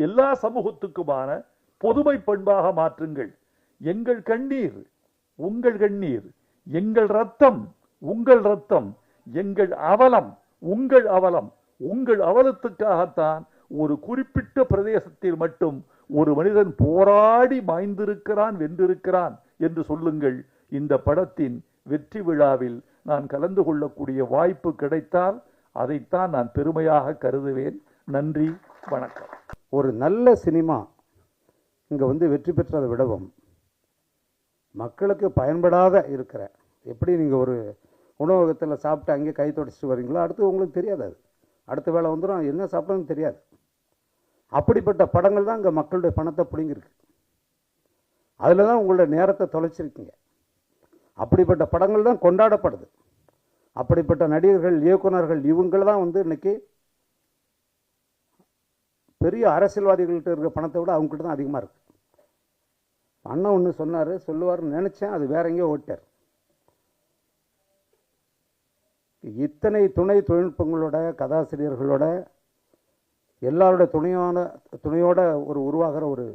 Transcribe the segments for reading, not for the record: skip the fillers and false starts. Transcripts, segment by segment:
எல்லா சமூகத்துக்குமான பொதுமை பண்பாக மாற்றுங்கள். எங்கள் கண்ணீர் உங்கள் கண்ணீர், எங்கள் ரத்தம் உங்கள் ரத்தம், எங்கள் அவலம் உங்கள் அவலம். உங்கள் அவலத்துக்காகத்தான் ஒரு குறிப்பிட்ட பிரதேசத்தில் மட்டும் ஒரு மனிதன் போராடி மாய்ந்திருக்கிறான், வென்றிருக்கிறான் என்று சொல்லுங்கள். இந்த படத்தின் வெற்றி விழாவில் நான் கலந்து கொள்ளக்கூடிய வாய்ப்பு கிடைத்தால் அதைத்தான் நான் பெருமையாக கருதுவேன். நன்றி, வணக்கம். ஒரு நல்ல சினிமா இங்கே வெற்றி பெற்றதை விடவும் மக்களுக்கு பயன்படாத இருக்கிற, எப்படி நீங்கள் ஒரு உணவகத்தில் சாப்பிட்டு அங்கே கை தொடச்சிட்டு வரீங்களோ அடுத்து உங்களுக்கு தெரியாது, அது அடுத்த வேலை வந்துடும், என்ன சாப்பிட்றதுன்னு தெரியாது. அப்படிப்பட்ட படங்கள் தான் இங்கே மக்களுடைய பணத்தை பிடிங்கிருக்கு. அதில் தான் உங்களோட நேரத்தை தொலைச்சிருக்கீங்க. அப்படிப்பட்ட படங்கள் தான் கொண்டாடப்படுது. அப்படிப்பட்ட நடிகர்கள், இயக்குநர்கள், இவங்க தான் இன்னைக்கு பெரிய அரசியல்வாதிகள்கிட்ட இருக்கிற பணத்தை விட அவங்ககிட்ட தான் அதிகமாக இருக்குது. அண்ணன் ஒன்று சொல்லுவார்னு நினச்சேன், அது வேற எங்கேயோ ஓட்டார். இத்தனை துணை தொழில்நுட்பங்களோட, கதாசிரியர்களோட, எல்லாரோட துணையோட உருவாகிற ஒரு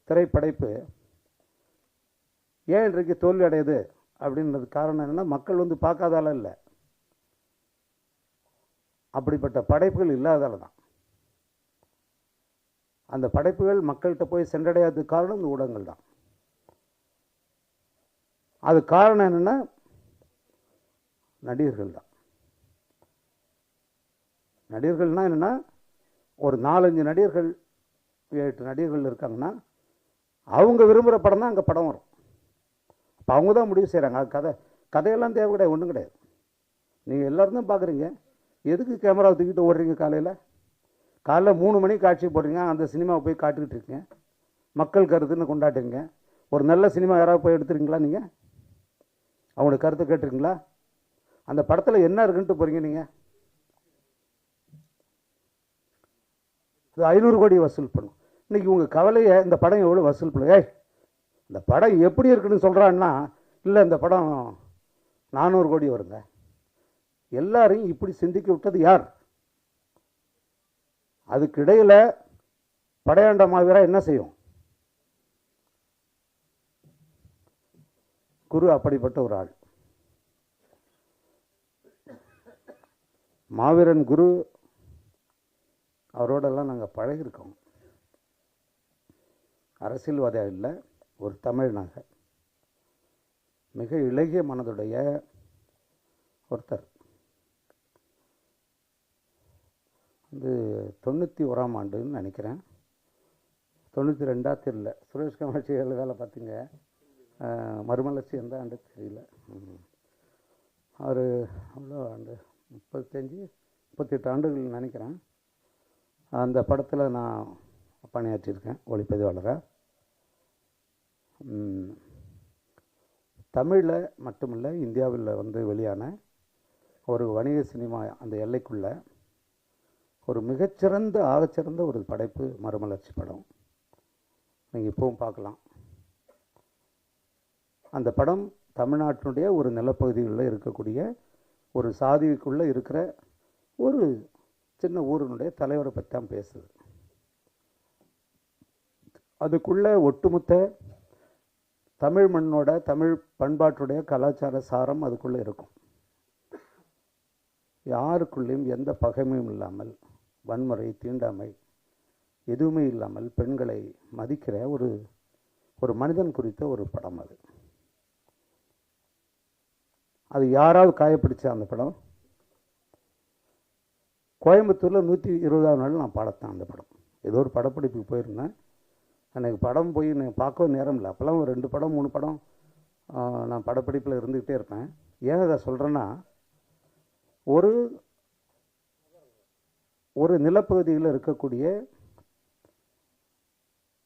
திரைப்படைப்பு ஏன் இன்றைக்கு தோல்வி அடையுது அப்படின்றது காரணம் என்னென்னா, மக்கள் பார்க்காதால இல்லை, அப்படிப்பட்ட படைப்புகள் இல்லாதால தான். அந்த படைப்புகள் மக்கள்கிட்ட போய் சென்றடையாததுக்கு காரணம் இந்த ஊடகங்கள் தான். அது காரணம் என்னென்னா நடிகர்கள் தான். நடிகர்கள்னால் என்னென்னா, ஒரு 4-5 நடிகர்கள் 7 நடிகர்கள் இருக்காங்கன்னா அவங்க விரும்புகிற படம் தான் அங்கே படம் வரும். அப்போ அவங்க தான் முடிவு செய்கிறாங்க. அது கதையெல்லாம் தேவை கிடையாது, ஒன்றும் கிடையாது. நீங்கள் எல்லோரும் தான் பார்க்குறீங்க. எதுக்கு கேமராவை தூக்கிட்டு ஓடுறீங்க? காலையில் 3 மணிக்கு காட்சி போடுறீங்க, அந்த சினிமாவை போய் காட்டிக்கிட்டு இருக்கீங்க, மக்கள் கருத்துன்னு கொண்டாடுறீங்க. ஒரு நல்ல சினிமா யாராவது போய் எடுத்துறீங்களா? நீங்கள் அவங்களோட கருத்தை கேட்டுருக்கீங்களா? அந்த படத்தில் என்ன இருக்குன்ட்டு போகிறீங்க நீங்கள்? அது 500 கோடி வசூல் பண்ணும். இன்றைக்கி உங்கள் கவலையை இந்த படம் எவ்வளோ வசூல் பண்ணுங்க, இந்த படம் எப்படி இருக்குன்னு சொல்கிறான்னா, இல்லை இந்த படம் 400 கோடி வருங்க. எல்லாரையும் இப்படி சிந்திக்க விட்டது யார்? அதுக்கு இடையில் படையாண்ட மாவீரா என்ன செய்யும்? குரு அப்படிப்பட்ட ஒரு ஆள். மாவீரன் குரு அவரோடெல்லாம் நாங்கள் பழகிருக்கோம். அரசியல்வாதியாக இல்லை, ஒரு தமிழ்னாக மிக இளகிய மனதுடைய ஒருத்தர். 91ஆம் ஆண்டுன்னு நினைக்கிறேன், 92 தெரியல. சுரேஷ் காமாட்சி வேலை பார்த்தீங்க, மறுமலர்ச்சி எந்த ஆண்டு தெரியல. அவர் அவ்வளோ ஆண்டு 35-38 ஆண்டுகள் நினைக்கிறேன். அந்த படத்தில் நான் பணியாற்றியிருக்கேன் ஒளிப்பதிவாளராக. தமிழில் மட்டுமில்லை, இந்தியாவில் வெளியான ஒரு வணிக சினிமா அந்த எல்லைக்குள்ளே ஒரு மிகச்சிறந்த, ஆகச்சிறந்த ஒரு படைப்பு மறுமலர்ச்சி படம். நீங்கள் இப்போவும் பார்க்கலாம். அந்த படம் தமிழ்நாட்டினுடைய ஒரு நிலப்பகுதிகளில் இருக்கக்கூடிய ஒரு சாதிக்குள்ளே இருக்கிற ஒரு சின்ன ஊரினுடைய தலைவரை பற்றி தான் பேசுது. அதுக்குள்ளே ஒட்டுமொத்த தமிழ் மண்ணோட, தமிழ் பண்பாட்டுடைய கலாச்சார சாரம் அதுக்குள்ளே இருக்கும். யாருக்குள்ளேயும் எந்த பகைமையும் இல்லாமல், வன்முறை, தீண்டாமை எதுவுமே இல்லாமல் பெண்களை மதிக்கிற ஒரு மனிதன் குறித்த ஒரு படம் அது. அது யாராவது காயப்பிடிச்ச அந்த படம் கோயம்புத்தூரில் 120ஆம் நாள் நான் பாடத்தேன். அந்த படம் ஏதோ ஒரு படப்பிடிப்புக்கு போயிருந்தேன். எனக்கு படம் போய் நான் பார்க்கவும் நேரம் இல்லை. அப்போல்லாம் ஒரு 2 படம் 3 படம் நான் படப்பிடிப்பில் இருந்துக்கிட்டே இருப்பேன். ஏன் இதை சொல்கிறேன்னா, ஒரு நிலப்பகுதியில் இருக்கக்கூடிய,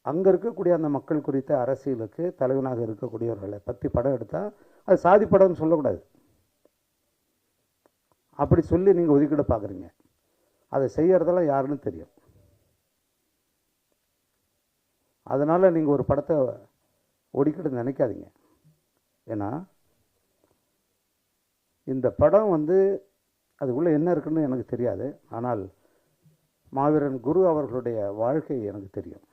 அங்கே இருக்கக்கூடிய அந்த மக்கள் குறித்த அரசியலுக்கு தலைவனாக இருக்கக்கூடியவர்களை பற்றி படம் எடுத்தால் அது சாதி படம்னு சொல்லக்கூடாது. அப்படி சொல்லி நீங்கள் ஒதுக்கிட பார்க்குறீங்க. அதை செய்யறதெல்லாம் யாருன்னு தெரியும். அதனால் நீங்கள் ஒரு படத்தை ஒதுக்கிட நினைக்காதீங்க. ஏன்னா இந்த படம் அதுக்குள்ளே என்ன இருக்குன்னு எனக்கு தெரியாது. ஆனால் மாவீரன் குரு அவர்களுடைய வாழ்க்கை எனக்கு தெரியும்.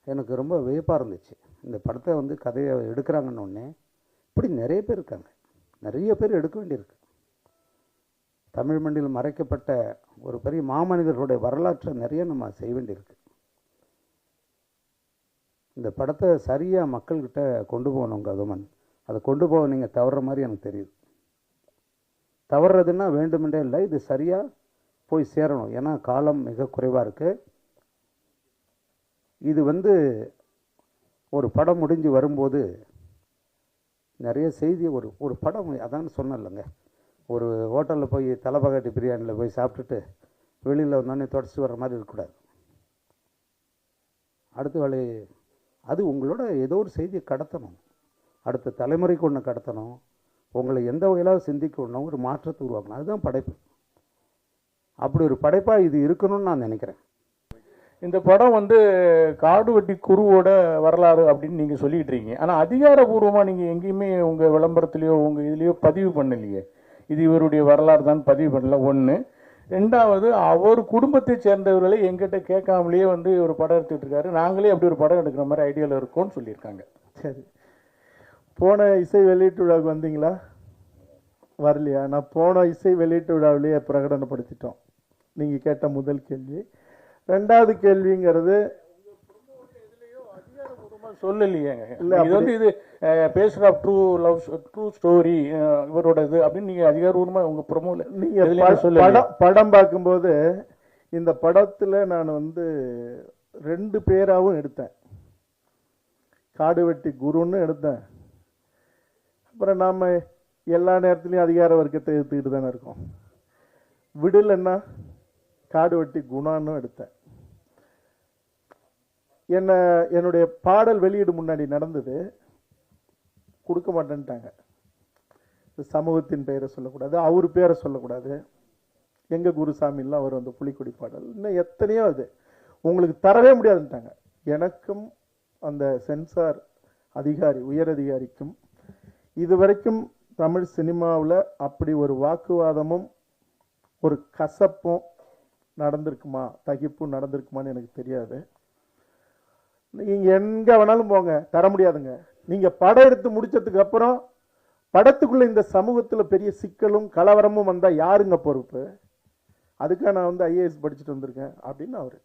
எனக்கு ரொம்ப வியப்பாக இருந்துச்சு. இந்த படத்தை வந்து கதையை எடுக்கிறாங்கன்னு ஒன்னே இப்படி நிறைய பேர் இருக்காங்க, நிறைய பேர் எடுக்க வேண்டியிருக்கு. தமிழ் மண்ணில் மறைக்கப்பட்ட ஒரு பெரிய மாமனிதர்களுடைய வரலாற்றை நிறைய நம்ம செய்ய வேண்டியிருக்கு. இந்த படத்தை சரியாக மக்கள்கிட்ட கொண்டு போகணும் கௌதமன். அதை கொண்டு போக நீங்கள் தவறுற மாதிரி எனக்கு தெரியுது. தவறுறதுன்னா வேண்டுமென்றே இல்லை, இது சரியாக போய் சேரணும். ஏன்னா காலம் மிக குறைவாக இருக்குது. இது வந்து ஒரு படம் முடிஞ்சு வரும்போது நிறைய செய்தி ஒரு படம் அதான் சொன்னேன்லங்க, ஒரு ஹோட்டலில் போய் தலைப்பகாட்டி பிரியாணியில் போய் சாப்பிட்டுட்டு வெளியில் வந்தோடனே தொடச்சிட்டு வர்ற மாதிரி இருக்கக்கூடாது. அடுத்த வேலை அது உங்களோட ஏதோ ஒரு செய்தியை கடத்தணும், அடுத்த தலைமுறைக்கு ஒன்று கடத்தணும், உங்களை எந்த வகையிலாவது சிந்திக்கணும், ஒரு மாற்றத்தை உருவாக்கணும். அதுதான் படைப்பு. அப்படி ஒரு படைப்பாக இது இருக்கணும்னு நான் நினைக்கிறேன். இந்த படம் வந்து காடுவெட்டி குருவோட வரலாறு அப்படின்னு நீங்கள் சொல்லிக்கிட்டு இருக்கீங்க. ஆனால் அதிகாரபூர்வமாக நீங்கள் எங்கேயுமே உங்கள் விளம்பரத்துலேயோ உங்கள் இதுலேயோ பதிவு பண்ணலையே. இது இவருடைய வரலாறு தான் பதிவு பண்ணல. ஒன்று. ரெண்டாவது, அவர் குடும்பத்தை சேர்ந்தவர்களை எங்கிட்ட கேட்காமலேயே வந்து ஒரு படம் எடுத்துகிட்டு இருக்காரு, நாங்களே அப்படி ஒரு படம் எடுக்கிற மாதிரி ஐடியாவில் இருக்கோம்னு சொல்லியிருக்காங்க. சரி, போன இசை வெளியீட்டு விழாவுக்கு வந்தீங்களா? வரலையா? நான் போன இசை வெளியீட்டு விழாவிலேயே பிரகடனப்படுத்திட்டோம். நீங்கள் கேட்ட முதல் கேள்வி. ரெண்டாவது கேள்விங்கிறது சொல்லலையே. இது வந்து இது பேஸ்ட் ஆஃப் ட்ரூ ஸ்டோரி இவரோட இது அப்படின்னு நீங்க அதிகாரபூர்வமா உங்க ப்ரோமோல நீங்க படம் பார்க்கும்போது இந்த படத்துல நான் வந்து 2 பேராவும் எடுத்தேன். காடுவெட்டி குருன்னு எடுத்தேன். அப்புறம் நாம எல்லா நேரத்திலையும் அதிகார வர்க்கத்தை எடுத்துக்கிட்டு தானே இருக்கோம். விடலைன்னா காடுவெட்டி குணான்னு எடுத்தேன். என்னுடைய பாடல் வெளியீடு முன்னாடி நடந்தது, கொடுக்க மாட்டேன்ட்டாங்க. சமூகத்தின் பெயரை சொல்லக்கூடாது, அவர் பேரை சொல்லக்கூடாது, எங்க குருசாமிலாம் அவர் அந்த புலிக்கொடி பாடல் இன்னும் எத்தனையோ அது உங்களுக்கு தரவே முடியாதுன்ட்டாங்க. எனக்கும் அந்த சென்சார் அதிகாரி உயர் அதிகாரிக்கும் இதுவரைக்கும் தமிழ் சினிமாவில் அப்படி ஒரு வாக்குவாதமும் ஒரு கசப்பும் நடந்திருக்குமா, தகிப்பும் நடந்திருக்குமான்னு எனக்கு தெரியாது. நீங்க எங்க வேணாலும் போங்க, தர முடியாதுங்க. நீங்க படம் எடுத்து முடிச்சதுக்கு அப்புறம் படத்துக்குள்ள இந்த சமூகத்துல பெரிய சிக்கலும் கலவரமும் வந்தா யாருங்க பொறுப்பு? அதுக்காக நான் வந்து ஐஏஎஸ் படிச்சுட்டு வந்திருக்கேன் அப்படின்னு அவரு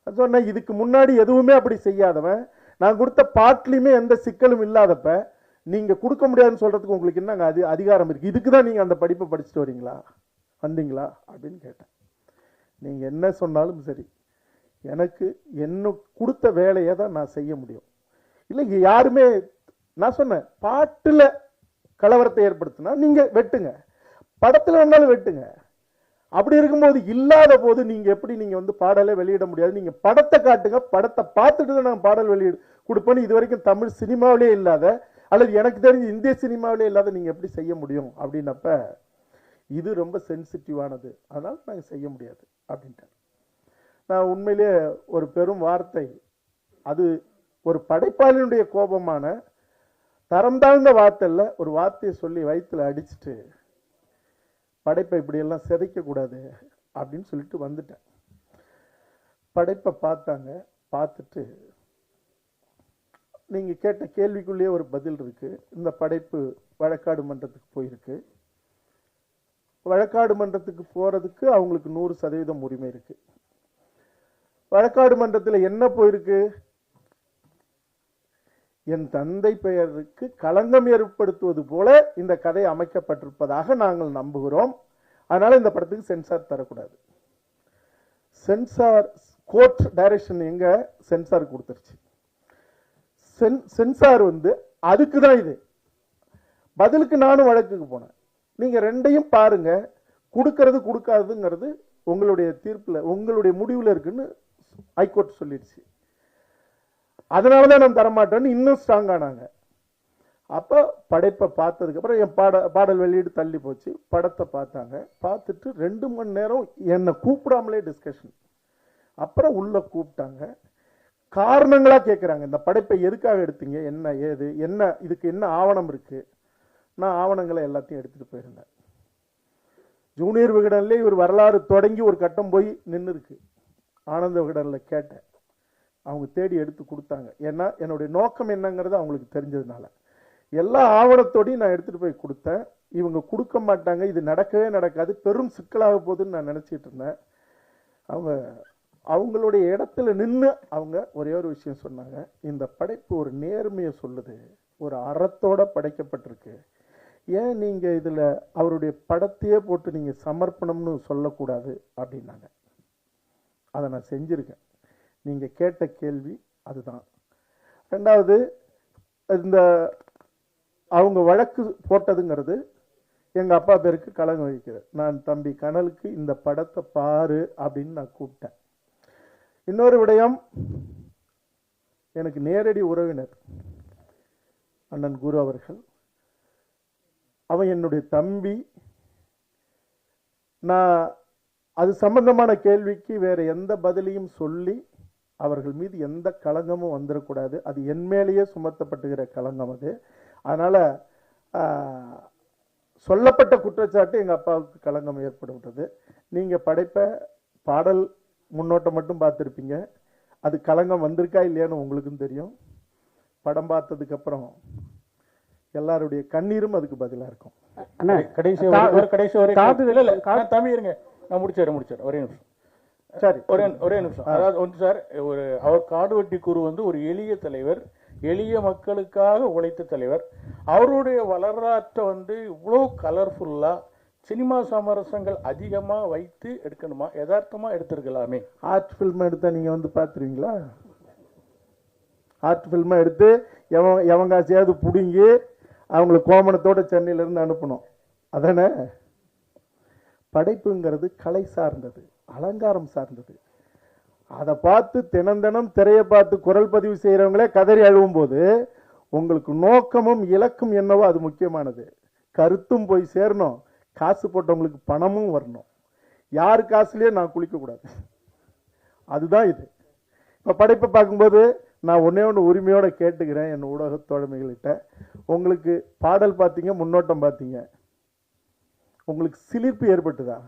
சொன்ன. இதுக்கு முன்னாடி எதுவுமே அப்படி செய்யாதவன், நான் கொடுத்த பாட்டிலையுமே எந்த சிக்கலும் இல்லாதப்ப நீங்க கொடுக்க முடியாதுன்னு சொல்றதுக்கு உங்களுக்கு என்னங்க அதிகாரம் இருக்கு? இதுக்குதான் நீங்க அந்த படிப்பை படிச்சுட்டு வரீங்களா, வந்தீங்களா அப்படின்னு கேட்டேன். நீங்க என்ன சொன்னாலும் சரி, எனக்கு என்ன கொடுத்த வேலையை தான் நான் செய்ய முடியும். இல்லை யாருமே, நான் சொன்னேன் பாட்டுல கலவரத்தை ஏற்படுத்தினா நீங்க வெட்டுங்க, படத்துல வேணாலும் வெட்டுங்க. அப்படி இருக்கும்போது இல்லாத போது நீங்க எப்படி நீங்க வந்து பாடலே வெளியிட முடியாது? நீங்க படத்தை காட்டுங்க, படத்தை பார்த்துட்டு தான் நான் பாடல் வெளியிடு கொடுப்பேன்னு இது வரைக்கும் தமிழ் சினிமாவிலே இல்லாத, அல்லது எனக்கு தெரிஞ்ச இந்திய சினிமாவிலே இல்லாத நீங்க எப்படி செய்ய முடியும் அப்படின்னப்ப இது ரொம்ப சென்சிட்டிவானது, அதனால நாங்க செய்ய முடியாது அப்படின்ட்டு. நான் உண்மையிலே ஒரு பெரும் வார்த்தை, அது ஒரு படைப்பாளியினுடைய கோபமான தரம் தாழ்ந்த வார்த்தை இல்லை, ஒரு வார்த்தையை சொல்லி வயிற்றுல அடிச்சுட்டு படைப்பை இப்படியெல்லாம் சிதைக்க கூடாது அப்படின்னு சொல்லிட்டு வந்துட்டேன். படைப்பை பார்த்தாங்க, பார்த்துட்டு நீங்க கேட்ட கேள்விக்குள்ளேயே ஒரு பதில் இருக்கு. இந்த படைப்பு வழக்காடு மன்றத்துக்கு போயிருக்கு. வழக்காடு மன்றத்துக்கு போறதுக்கு அவங்களுக்கு 100% உரிமை இருக்கு. வழக்காடு மன்றத்தில் என்ன போயிருக்கு? என் தந்தை பெயருக்கு களங்கம் ஏற்படுத்துவது போல இந்த கதை அமைக்கப்பட்டிருப்பதாக நாங்கள் நம்புகிறோம், அதனால இந்த படத்துக்கு சென்சார் தரக்கூடாது. சென்சார் கோர்ட் டைரக்ஷன் எங்க சென்சார் கொடுத்துருச்சு. சென்சார் வந்து அதுக்கு தான் இது பதிலுக்கு நானும் வழக்குக்கு போனேன். நீங்க ரெண்டையும் பாருங்க, கொடுக்கறது கொடுக்காதுங்கிறது உங்களுடைய தீர்ப்புல உங்களுடைய முடிவுல இருக்குன்னு ஹைகோர்ட் சொல்லிடுச்சு. அதனாலதான் நான் தரமாட்டேன்னு இன்னும் ஸ்ட்ராங் ஆனாங்க. அப்ப படைப்பை பார்த்ததுக்கு அப்புறம் என் பாடல் வெளியீடு தள்ளி போச்சு. படத்தை பார்த்தாங்க, பார்த்துட்டு 2 மணி நேரம் என்னை கூப்பிடாமலே டிஸ்கஷன். அப்புறம் உள்ள கூப்பிட்டாங்க, காரணங்களா கேட்கிறாங்க. இந்த படைப்பை எதுக்காக எடுத்தீங்க, என்ன ஏது, என்ன இதுக்கு என்ன ஆவணம் இருக்கு? நான் ஆவணங்களை எல்லாத்தையும் எடுத்துட்டு போயிருந்தேன். ஜூனியர் விகடன்லேயே இவர் வரலாறு தொடங்கி ஒரு கட்டம் போய் நின்று இருக்கு. ஆனந்த விகடனில் கேட்டேன், அவங்க தேடி எடுத்து கொடுத்தாங்க. ஏன்னா என்னுடைய நோக்கம் என்னங்கிறது அவங்களுக்கு தெரிஞ்சதுனால எல்லா ஆவணத்தோடையும் நான் எடுத்துகிட்டு போய் கொடுத்தேன். இவங்க கொடுக்க மாட்டாங்க, இது நடக்கவே நடக்காது, பெரும் சிக்கலாக போகுதுன்னு நான் நினச்சிட்டு இருந்தேன். அவங்க அவங்களுடைய இடத்துல நின்று அவங்க ஒரே ஒரு விஷயம் சொன்னாங்க, இந்த படைப்பு ஒரு நேர்மையை சொல்லுது, ஒரு அறத்தோட படைக்கப்பட்டிருக்கு, ஏன் நீங்கள் இதில் அவருடைய படத்தையே போட்டு நீங்கள் சமர்ப்பணம்னு சொல்லக்கூடாது அப்படின்னாங்க. அதை நான் செஞ்சுருக்கேன். நீங்கள் கேட்ட கேள்வி அதுதான். ரெண்டாவது, இந்த அவங்க வழக்கு போட்டதுங்கிறது எங்கள் அப்பா பேருக்கு களங்கம் வைக்கிறது. நான் தம்பி கனலுக்கு இந்த படத்தை பாரு அப்படின்னு நான் கூப்பிட்டேன். இன்னொரு விடயம், எனக்கு நேரடி உறவினர் அண்ணன் குரு அவர்கள், அவன் என்னுடைய தம்பி. நான் அது சம்பந்தமான கேள்விக்கு வேற எந்த பதிலையும் சொல்லி அவர்கள் மீது எந்த களங்கமும் வந்துடக்கூடாது, அது என் மேலேயே சுமத்தப்பட்டுகிற களங்கம் அது. அதனால் சொல்லப்பட்ட குற்றச்சாட்டு எங்கள் அப்பாவுக்கு களங்கம் ஏற்படுகிறது. நீங்கள் படைப்ப பாடல் முன்னோட்டம் மட்டும் பார்த்துருப்பீங்க, அது களங்கம் வந்திருக்கா இல்லையான்னு உங்களுக்கும் தெரியும். படம் பார்த்ததுக்கப்புறம் எல்லாருடைய கண்ணீரும் அதுக்கு பதிலாக இருக்கும். தம்பி இருங்க, நான் முடிச்சார் ஒரே நிமிஷம். சரி, ஒரே நிமிஷம். அதாவது ஒன்று சார், அவர் காடுவெட்டி குரு ஒரு எளிய தலைவர், எளிய மக்களுக்காக உழைத்த தலைவர். அவருடைய வரலாற்றை இவ்வளோ கலர்ஃபுல்லா சினிமா சமரசங்கள் அதிகமாக வைத்து எடுக்கணுமா, யதார்த்தமாக எடுத்துருக்கலாமே? ஆர்ட் ஃபில்ம் எடுத்தால் நீங்கள் பார்த்துருவீங்களா? ஆர்ட் ஃபில்மை எடுத்து எவங்காசியாவது பிடுங்கி அவங்களை கோமணத்தோட சென்னையிலேருந்து அனுப்பணும், அதானே? படைப்புங்கிறது கலை சார்ந்தது, அலங்காரம் சார்ந்தது. அதை பார்த்து தினம் திரையை பார்த்து குரல் பதிவு செய்கிறவங்களே கதறி அழுவும் போது உங்களுக்கு நோக்கமும் இலக்கும் என்னவோ அது முக்கியமானது. கருத்தும் போய் சேரணும், காசு போட்டவங்களுக்கு பணமும் வரணும். யார் காசுலேயே நான் குளிக்கக்கூடாது, அதுதான் இது. இப்போ படைப்பை பார்க்கும்போது நான் ஒன்றே ஒன்று உரிமையோடு கேட்டுக்கிறேன் என் ஊடக தோழமைகள்கிட்ட, உங்களுக்கு பாடல் பார்த்தீங்க, முன்னோட்டம் பார்த்தீங்க, உங்களுக்கு சிலிர்ப்பு ஏற்பட்டுதா?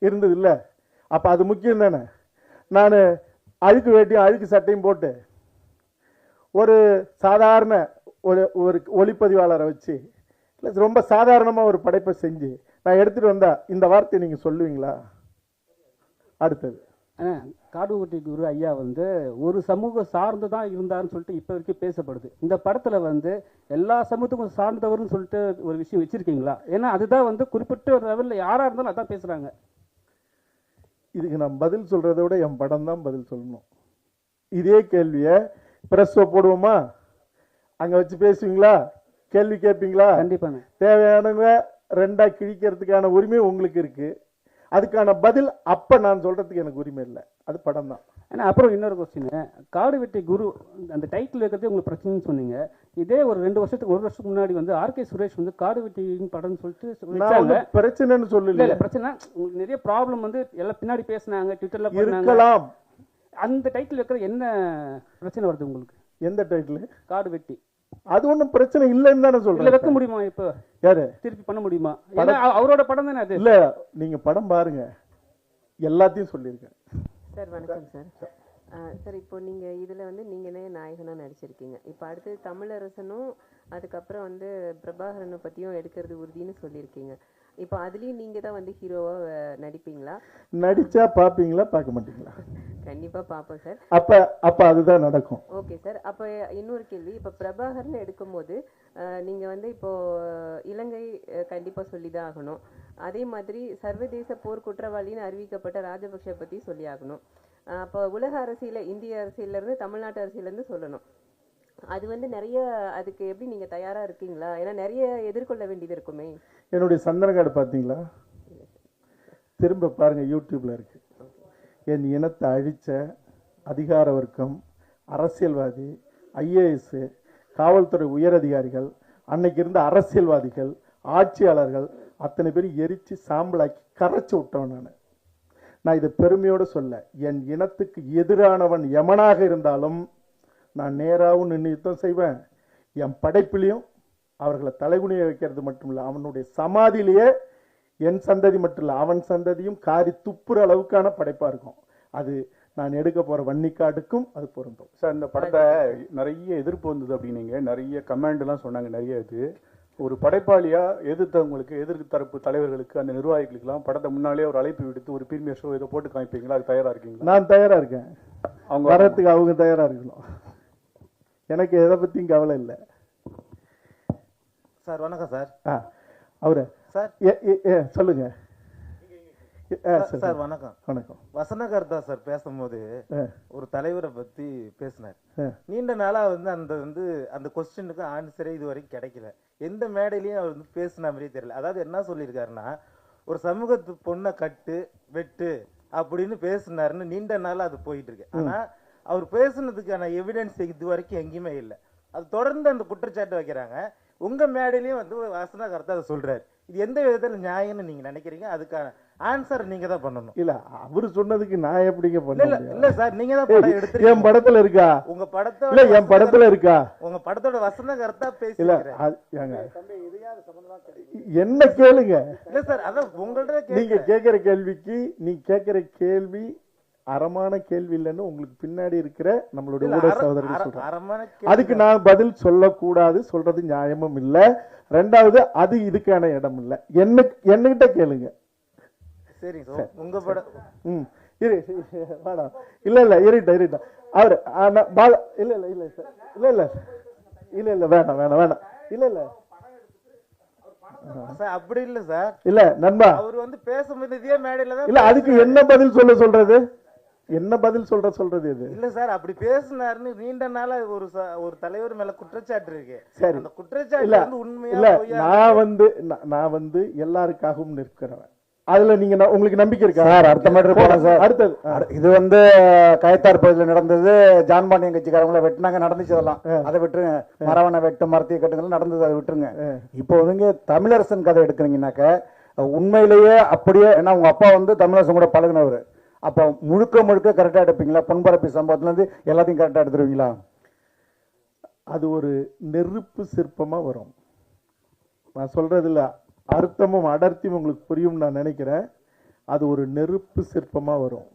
இருந்தது இல்லை? அப்போ அது முக்கியம் தானே. நான் அழுக்கு வேட்டியும் அழுக்கு சட்டையும் போட்டு ஒரு சாதாரண ஒரு ஒளிப்பதிவாளரை வச்சு இல்லை ரொம்ப சாதாரணமாக ஒரு படைப்பை செஞ்சு நான் எடுத்துகிட்டு வந்தா இந்த வார்த்தையை நீங்கள் சொல்லுவீங்களா? அடுத்தது, காடுவெட்டி குரு ஐயா ஒரு சமூகம் சார்ந்து தான் இருந்தாருன்னு சொல்லிட்டு இப்போ வரைக்கும் பேசப்படுது. இந்த படத்தில் எல்லா சமூகத்துக்கும் சார்ந்தவர்னு சொல்லிட்டு ஒரு விஷயம் வச்சுருக்கீங்களா? ஏன்னா அதுதான் குறிப்பிட்ட ஒரு லெவலில் யாராக இருந்தாலும் அதான் பேசுகிறாங்க. இதுக்கு நான் பதில் சொல்கிறத விட என் படம் தான் பதில் சொல்லணும். இதே கேள்வியை ப்ரெஸ்ஸை போடுவோமா, அங்கே வச்சு பேசுவீங்களா, கேள்வி கேட்பீங்களா? கண்டிப்பாங்க. தேவையானவங்க ரெண்டாக கிழிக்கிறதுக்கான உரிமை உங்களுக்கு இருக்குது, அதுக்கான பதில் அப்போ நான் சொல்கிறதுக்கு எனக்கு உரிமை இல்லை, அது படம் தான். ஏன்னா அப்புறம் இன்னொரு கொஸ்டின், காடுவெட்டி குரு அந்த டைட்டில் வைக்கிறதே உங்களுக்கு பிரச்சனைன்னு சொன்னீங்க. இதே ஒரு 2 வருஷத்துக்கு முன்னாடி ஆர்கே சுரேஷ் காடுவெட்டி படம்னு சொல்லிட்டு பிரச்சனைன்னு சொல்லல. பிரச்சனை உங்களுக்கு நிறைய ப்ராப்ளம் எல்லாம் பின்னாடி பேசினாங்க, ட்விட்டர்ல இருக்கலாம். அந்த டைட்டில் வைக்கிற என்ன பிரச்சனை வருது உங்களுக்கு? எந்த டைட்டில்? காடுவெட்டி. அது ஒன்றும் பிரச்சனை இல்லைன்னு தானே சொல்றேன். வைக்க முடியுமா? இப்போ யாரு திருப்பி பண்ண முடியுமா? அவரோட படம் தானே அது. இல்ல, நீங்க படம் பாருங்க, எல்லாத்தையும் சொல்லியிருக்கேன். சார் வணக்கம் சார். சார் இப்போ நீங்கள் இதில் நீங்களே நாயகனாக நடிச்சிருக்கீங்க. இப்போ அடுத்து தமிழரசனும் அதுக்கப்புறம் பிரபாகரனை பற்றியும் எடுக்கிறது உறுதின்னு சொல்லியிருக்கீங்க. இப்போ அதுலேயும் நீங்கள் தான் ஹீரோவாக நடிப்பீங்களா? நடிச்சா பார்ப்பீங்களா, பார்க்க மாட்டீங்களா? கண்டிப்பாக பார்ப்போம் சார். அப்போ அதுதான் நடக்கும். Okay sir. அப்போ இன்னொரு கேள்வி, இப்போ பிரபாகரன் எடுக்கும்போது நீங்கள் இப்போ இலங்கை கண்டிப்பாக சொல்லி தான் ஆகணும். அதே மாதிரி சர்வதேச போர் குற்றவாளின்னு அறிவிக்கப்பட்ட ராஜபக்ஷ பற்றி சொல்லி ஆகணும். அப்போ உலக அரசியல, இந்திய அரசியலேருந்து தமிழ்நாட்டு அரசியலேருந்து சொல்லணும். அது நிறைய, அதுக்கு எப்படி நீங்கள் தயாராக இருக்கீங்களா? ஏன்னா நிறைய எதிர்கொள்ள வேண்டியது இருக்குமே. என்னுடைய சந்தன கார்டு பார்த்தீங்களா? திரும்ப பாருங்க, யூடியூப்ல இருக்கு. என் இனத்தை அழிச்ச அதிகார வர்க்கம், அரசியல்வாதி, ஐஏஎஸ், காவல்துறை உயரதிகாரிகள், அன்னைக்கு இருந்த அரசியல்வாதிகள், ஆட்சியாளர்கள் அத்தனை பேர் எரிச்சு சாம்பலாக்கி கரைச்சி விட்டவன் நான் இதை பெருமையோடு சொல்ல. என் இனத்துக்கு எதிரானவன் எமனாக இருந்தாலும் நான் நேராகவும் நின்று யுத்தம் செய்வேன். என் படைப்பிலையும் அவர்களை தலைகுனிய வைக்கிறது மட்டும் இல்லை, அவனுடைய சமாதியிலேயே என் சந்ததி மட்டும் இல்லை அவன் சந்ததியும் காரி துப்புற அளவுக்கான படைப்பா இருக்கும். அது நான் எடுக்க போற வன்னிக்காடுக்கும் அது பொருந்தும். சார் இந்த படத்தை நிறைய எதிர்ப்பு வந்தது அப்படின்னீங்க, நிறைய கமெண்ட் எல்லாம் சொன்னாங்க. நிறைய இது ஒரு படைப்பாளியா எதிர்த்தவங்களுக்கு, எதிர்ப்பு தரப்பு தலைவர்களுக்கு, அந்த நிர்வாகிகளுக்கெல்லாம் படத்தை முன்னாலே ஒரு அழைப்பு விடுத்து ஒரு பிரீமியர் ஷோ இதை போட்டு காமிப்பீங்களா? அது தயாரா இருக்கீங்களா? நான் தயாரா இருக்கேன். அவங்க வரத்துக்கு அவங்க தயாரா இருக்கணும். எனக்கு எதை பத்தியும் கவலை இல்லை. சார் வணக்கம் சார். அவரு சார் சொல்லுங்க சார். வணக்கம். வணக்கம். வசனகர்த்தா சார் பேசும்போது ஒரு தலைவரை பத்தி பேசினார். நீண்ட நாளா அந்த கொஸ்டினுக்கு ஆன்சரே இது வரைக்கும் கிடைக்கல. எந்த மேடையிலையும் அவர் பேசின மாதிரியே தெரியல. அதாவது என்ன சொல்லியிருக்காருன்னா, ஒரு சமூகத்து பொண்ணை கட்டு வெட்டு அப்படின்னு பேசினாருன்னு நீண்ட நாளா அது போயிட்டு இருக்கு. ஆனா அவர் பேசுனதுக்கான எவிடன்ஸ் இது வரைக்கும் எங்கேயுமே இல்லை. அது தொடர்ந்து அந்த குற்றச்சாட்டு வைக்கிறாங்க. உங்க மேடையிலையும் வசனகர்த்தா அதை சொல்றாரு. இது எந்த விதத்துல நியாயம்னு நீங்க நினைக்கிறீங்க? அதுக்கான ஆன்சர் நீங்க தான் பண்ணணும். இல்ல அவரு சொன்னதுக்கு நான் எப்படிங்க பண்ண? இல்ல சார், நீங்க தான் படம் எடுத்து என் படத்துல இருக்கா? உங்க படத்தோட இல்ல என் படத்துல இருக்கா? உங்க படத்தோட வசனகர்த்தா பேசி இல்ல என்ன கேளுங்க. இல்ல சார், அதான் உங்கள்ட்ட நீங்க கேக்குற கேள்விக்கு நீ கேக்குற கேள்வி அறமான கேள்வி இல்லைன்னு உங்களுக்கு பின்னாடி இருக்கிற நம்மளுடைய ஊடக சகோதரர்கள் சொல்றாங்க. அதுக்கு நான் பதில் சொல்லக்கூடாது, சொல்றது நியாயமும் இல்ல. ரெண்டாவது அது இதுக்கான இடம் இல்ல. என்னகிட்ட கேளுங்க. சரி சார், உங்க படம் இல்ல இருட்டா அவரு இல்ல இல்ல இல்ல சார் இல்ல இல்ல இல்ல இல்ல வேணாம் வேணாம் வேணாம் இல்ல இல்ல சார், அப்படி இல்ல சார். இல்ல நண்பா, அவர் பேசும்போது இதே மேடையில தான் இல்ல அதுக்கு என்ன பதில் சொல்றது? என்ன பதில் சொல்றது இது? இல்ல சார், அப்படி பேசினாருன்னு நீண்ட நாளா ஒரு தலைவர் மேல குற்றச்சாட்டு இருக்கு. சரி, அந்த குற்றச்சாட்டு உண்மையா இல்ல. நான் எல்லாருக்காகவும் நிற்கிறவன். அதுல நீங்க உங்களுக்கு நம்பிக்கை இருக்கா சார்? அடுத்த மேட்டர் போலாம் சார். அடுத்தது இது கயத்தார் பகுதியில் நடந்தது. ஜான்பாண்டியன் கட்சிக்காரங்கள வெட்டினாங்க, நடந்துச்சு. அதெல்லாம் அதை விட்டுருங்க. மரவணை வெட்டு, மரத்திய கட்டுங்கள் நடந்தது, அதை விட்டுருங்க. இப்போ தமிழரசன் கதை எடுக்கிறீங்கன்னாக்க உண்மையிலேயே அப்படியே, ஏன்னா உங்க அப்பா தமிழரசன் கூட பழகினவர். அப்போ முழுக்க கரெக்டா எடுப்பீங்களா? பொன்பரப்பி சம்பவத்துல இருந்து எல்லாத்தையும் கரெக்டா எடுத்துருவீங்களா? அது ஒரு நெருப்பு சிற்பமா வரும். நான் சொல்றது இல்ல, அர்த்தமும் அடர்த்தியும் உங்களுக்கு புரியும் நான் நினைக்கிறேன். அது ஒரு நெருப்பு சிற்பமா வரும்.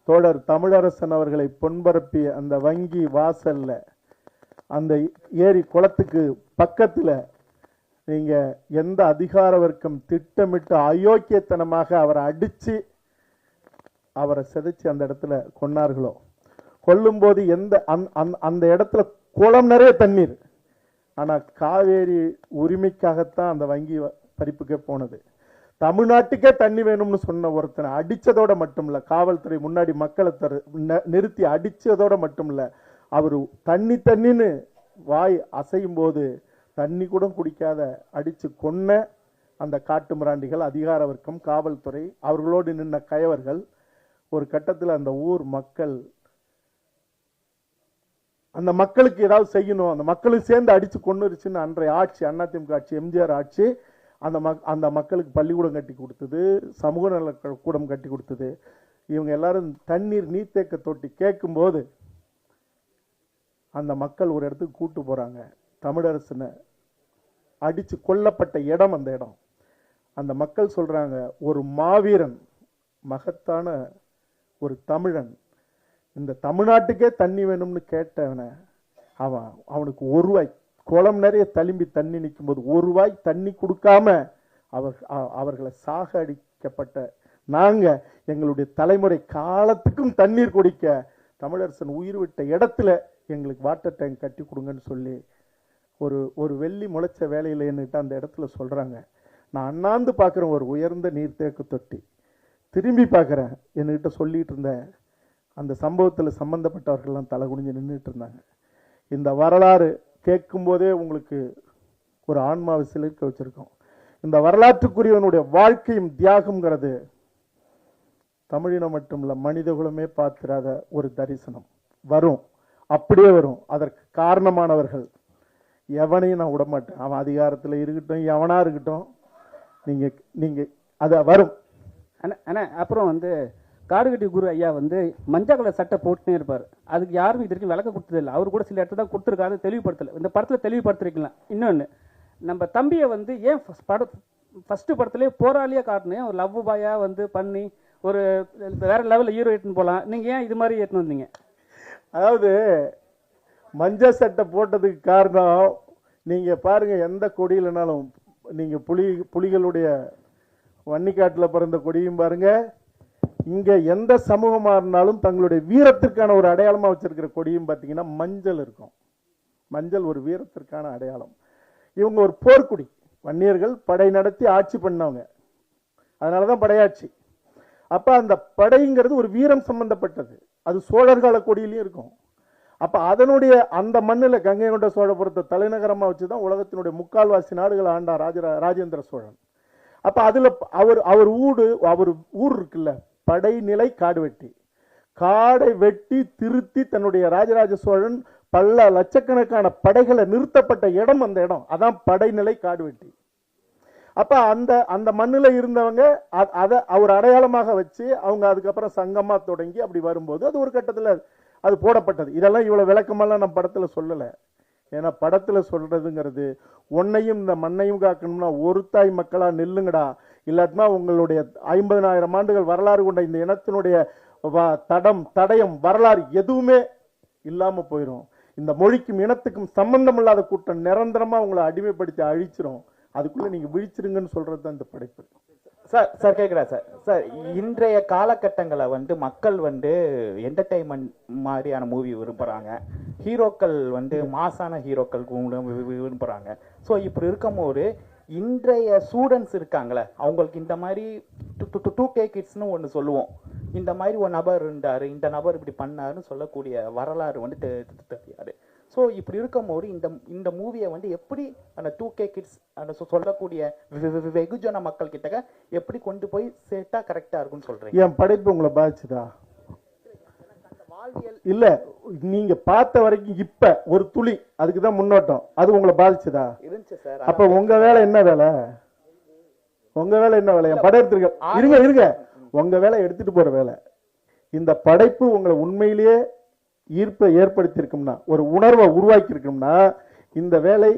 தோழர் தமிழரசன் அவர்களை பொன்பரப்பிய அந்த வங்கி வாசல்ல, அந்த ஏரி குளத்துக்கு பக்கத்துல நீங்க எந்த அதிகார வர்க்கம் திட்டமிட்டு அயோக்கியத்தனமாக அவரை அடிச்சு அவரை சிதைச்சு அந்த இடத்துல கொன்னார்களோ, கொல்லும்போது அந்த இடத்துல குளம் நிறைய தண்ணீர். ஆனா காவேரி உரிமைக்காகத்தான் அந்த வங்கி பறிப்புக்கே போனது. தமிழ்நாட்டுக்கே தண்ணி வேணும்னு சொன்ன ஒருத்தனை அடிச்சதோட மட்டும் இல்ல, காவல்துறை முன்னாடி மக்களை நிறுத்தி அடிச்சதோட மட்டும் இல்ல, அவரு தண்ணின்னு வாய் அசையும் போது தண்ணி கூட குடிக்காத அடிச்சு கொன்ன அந்த காட்டு மிராண்டிகள், அதிகார வர்க்கம், காவல்துறை, அவர்களோடு நின்ன கயவர்கள். ஒரு கட்டத்தில் அந்த ஊர் மக்கள், அந்த மக்களுக்கு ஏதாவது செய்யணும், அந்த மக்களும் சேர்ந்து அடிச்சு கொன்னுருச்சுன்னு அன்றைய ஆட்சி, அதிமுக ஆட்சி, எம்ஜிஆர் ஆட்சி, அந்த மக்களுக்கு பள்ளிக்கூடம் கட்டி கொடுத்தது, சமூக நல கூடம் கட்டி கொடுத்தது. இவங்க எல்லாரும் தண்ணீர் நீர்த்தேக்க தொட்டி கேட்கும்போது அந்த மக்கள் ஒரு இடத்துக்கு கூட்டு போறாங்க. தமிழரசனை அடிச்சு கொல்லப்பட்ட இடம் அந்த இடம். அந்த மக்கள் சொல்றாங்க, ஒரு மாவீரன், மகத்தான ஒரு தமிழன், இந்த தமிழ்நாட்டுக்கே தண்ணி வேணும்னு கேட்டவன அவனுக்கு ஒரு ரூபாய், குளம் நிறைய தழும்பி தண்ணி நிற்கும் போது ஒரு ரூபாய் தண்ணி கொடுக்காம அவர்களை சாக அடிக்கப்பட்ட நாங்க, எங்களுடைய தலைமுறை காலத்துக்கும் தண்ணீர் குடிக்க தமிழரசன் உயிர் விட்ட இடத்துல எங்களுக்கு வாட்டர் டேங்க் கட்டி கொடுங்கன்னு சொல்லி ஒரு வெள்ளி முளைச்ச வேலையில் என்கிட்ட அந்த இடத்துல சொல்றாங்க. நான் அண்ணாந்து பார்க்குறேன் ஒரு உயர்ந்த நீர்த்தேக்க தொட்டி. திரும்பி பார்க்குறேன், என்கிட்ட சொல்லிட்டு இருந்த அந்த சம்பவத்தில் சம்பந்தப்பட்டவர்கள்லாம் தலை குனிஞ்சு நின்றுட்டு இருந்தாங்க. இந்த வரலாறு கேட்கும் போதே உங்களுக்கு ஒரு ஆன்மாவை சிலிர்க்க வச்சிருக்கோம். இந்த வரலாற்றுக்குரியவனுடைய வாழ்க்கையும் தியாகம்ங்கிறது தமிழினம் மட்டும் இல்ல, மனிதகுலமே பார்த்திராத ஒரு தரிசனம் வரும், அப்படியே வரும். அதற்கு காரணமானவர்கள் எவனையும் நான் விடமாட்டேன். அவன் அதிகாரத்தில் இருக்கட்டும், எவனா இருக்கட்டும், நீங்க அத வரும். அப்புறம் காடுகட்டி குரு ஐயா மஞ்சள் கலர் சட்டை போட்டுனே இருப்பார். அதுக்கு யாரும் இது வரைக்கும் விளக்க கொடுத்ததில்லை. அவர் கூட சில இடத்துல தான் கொடுத்துருக்காரு, தெளிவுபடுத்தலை. இந்த படத்தில் தெளிவுபடுத்திருக்கலாம். இன்னொன்று, நம்ம தம்பியை வந்து ஏன் ஃபர்ஸ்ட் படத்துலேயே போராளியா காட்டினேன், ஒரு லவ் பாயா வந்து பண்ணி ஒரு வேற லெவலில் ஹீரோ ஏற்றுன்னு போகலாம், நீங்கள் ஏன் இது மாதிரி ஏற்றுன்னு வந்தீங்க? அதாவது மஞ்சள் சட்டை போட்டதுக்கு காரணம், நீங்கள் பாருங்கள், எந்த கொடியிலனாலும் நீங்கள் புலிகளுடைய வன்னிக்காட்டில் பிறந்த கொடியும் பாருங்க, இங்கே எந்த சமூகமாக இருந்தாலும் தங்களுடைய வீரத்திற்கான ஒரு அடையாளமாக வச்சிருக்கிற கொடியும் பார்த்தீங்கன்னா மஞ்சள் இருக்கும். மஞ்சள் ஒரு வீரத்திற்கான அடையாளம். இவங்க ஒரு போர்க்குடி, வன்னியர்கள் படை நடத்தி ஆட்சி பண்ணவங்க, அதனால தான் படையாட்சி. அப்போ அந்த படைங்கிறது ஒரு வீரம் சம்பந்தப்பட்டது, அது சோழர்கால கொடியிலையும் இருக்கும். அப்போ அதனுடைய அந்த மண்ணில் கங்கை கொண்ட சோழபுரத்தை தலைநகரமாக வச்சு தான் உலகத்தினுடைய முக்கால்வாசி நாடுகள் ஆண்டார் ராஜேந்திர சோழன். அப்போ அதில் அவர் ஊர் இருக்குல்ல, படைநிலை காடு வெட்டி, காடை வெட்டி திருத்தி தன்னுடைய ராஜராஜ சோழன் பல லட்சக்கணக்கான படைகளை நிறுத்தப்பட்ட இடம் அந்த இடம், அதான் படைநிலை காடு வெட்டி. அப்ப அந்த மண்ணில் இருந்தவங்க அதை அவர் அடையாளமாக வச்சு அவங்க அதுக்கப்புறம் சங்கமா தொடங்கி அப்படி வரும்போது அது ஒரு கட்டத்தில் அது போடப்பட்டது. இதெல்லாம் இவ்வளவு விளக்கமெல்லாம் நம்ம படத்துல சொல்லலை. ஏன்னா படத்துல சொல்றதுங்கிறது உன்னையும் இந்த மண்ணையும் காக்கணும்னா ஒரு தாய் மக்களா நில்லுங்கடா, இல்லாட்டினா உங்களுடைய 50,000 ஆண்டுகள் வரலாறு கொண்ட இந்த இனத்தினுடைய தடயம் வரலாறு எதுவுமே இல்லாம போயிடும். இந்த மொழிக்கும் இனத்துக்கும் சம்பந்தம் இல்லாத கூட்டம் நிரந்தரமா உங்களை அடிமைப்படுத்தி அழிச்சிரும். அதுக்குள்ள நீங்க விழிச்சிருங்கன்னு சொல்றது தான் இந்த படைப்பு. சார் கேட்குறேன் சார், இன்றைய காலகட்டங்களை வந்து மக்கள் வந்து என்டர்டைன்மெண்ட் மாதிரியான மூவி விரும்புகிறாங்க, ஹீரோக்கள் வந்து மாசான ஹீரோக்கள் விரும்புகிறாங்க. ஸோ இப்படி இருக்கும்போது இன்றைய ஸ்டூடெண்ட்ஸ் இருக்காங்களே, அவங்களுக்கு இந்த மாதிரி 2K கிட்ஸ்னு ஒன்று சொல்லுவோம், இந்த மாதிரி ஒரு நபர் இருந்தார், இந்த நபர் இப்படி பண்ணாருன்னு சொல்லக்கூடிய வரலாறு வந்து தெரியாது. ஸோ இப்படி இருக்கும்போது இந்த மூவியை வந்து எப்படி அந்த 2K கிட்ஸ் அந்த சொல்லக்கூடிய வெகுஜன மக்கள் கிட்ட எப்படி கொண்டு போய் சேர்த்தா கரெக்டாக இருக்குன்னு சொல்றீங்க? என் படைப்பு உங்களை பாதிச்சுதா? இல்ல, நீங்க பார்த்த வரைக்கும் இப்ப ஒரு துளி அதுக்குதான் முன்னோட்டம், அது உங்களை பாதிச்சுதா? இருந்துச்சு சார். அப்ப உங்க வேலை என்ன வேலை? உங்க வேலை என்ன வேலை? என் படம் எடுத்துருக்க இருங்க, உங்க வேலை எடுத்துட்டு போற வேலை. இந்த படைப்பு உங்களை உண்மையிலேயே ஈர்ப்பை ஏற்படுத்தியிருக்கும்னா, ஒரு உணர்வை உருவாக்கி இருக்கும்னா, இந்த வேலை